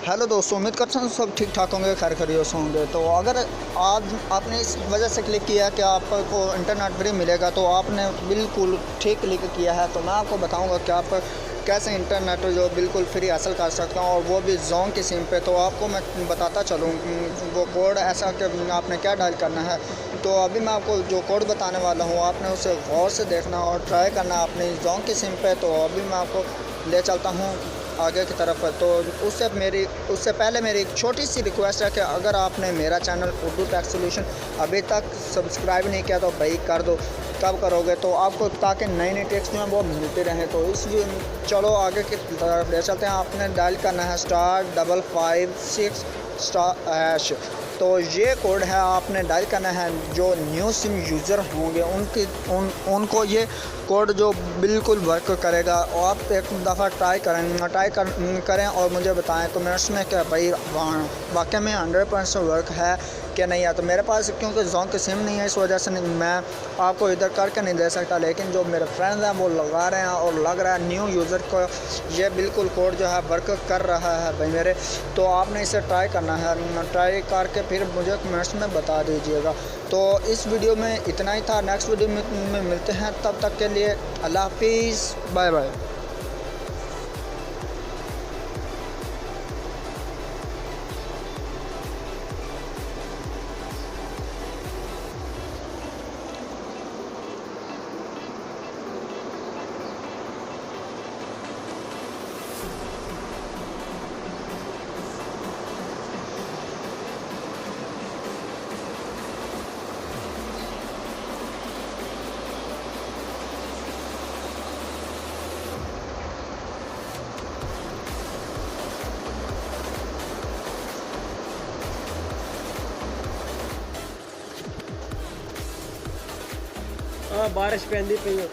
Hello दोस्तों, उम्मीद करता हूँ सब ठीक ठाक होंगे, खैर खैरियत होंगे। तो अगर आज आपने इस वजह से क्लिक किया कि आपको इंटरनेट फ्री मिलेगा, तो आपने बिल्कुल ठीक क्लिक किया है। तो मैं आपको बताऊंगा कि आप कैसे इंटरनेट जो बिल्कुल फ्री हासिल कर सकते हैं, और वो भी जोन की सिम पे। तो आपको मैं बताता चलूँ वो कोड ऐसा कि आपने क्या डायल करना है। तो अभी मैं आपको जो कोड बताने वाला हूँ, आपने उसे गौर से देखना और ट्राई करना अपनी जोन की सिम पे। तो अभी मैं आपको ले चलता हूँ आगे की तरफ। तो उससे पहले मेरी एक छोटी सी रिक्वेस्ट है कि अगर आपने मेरा चैनल उर्दू टेक सोल्यूशन अभी तक सब्सक्राइब नहीं किया तो भाई कर दो। कब करोगे तो आपको, ताकि नई नई टिप्स जो हैं वो मिलती रहें। तो इसलिए चलो आगे की तरफ ले चलते हैं। आपने डायल करना है *556# तो ये कोड है, आपने डायल करना है। जो न्यू सिम यूज़र होंगे उनको ये कोड जो बिल्कुल वर्क करेगा। और आप एक दफ़ा करें और मुझे बताएं कमेंट्स में कि भाई वाकई में 100% वर्क है कि नहीं है। तो मेरे पास क्योंकि जोन की सिम नहीं है, इस वजह से मैं आपको इधर करके नहीं दे सकता, लेकिन जो मेरे फ्रेंड्स हैं वो लगा रहे हैं और लग रहा है न्यू यूज़र को ये बिल्कुल कोड जो है वर्क कर रहा है भाई मेरे। तो आपने इसे ट्राई करना है, ट्राई करके फिर मुझे कमेंट्स में बता दीजिएगा। तो इस वीडियो में इतना ही था। नेक्स्ट वीडियो में मिलते हैं, तब तक के लिए अल्लाह हाफिज़, बाय बाय। हाँ, बारिश पैंदी पई है।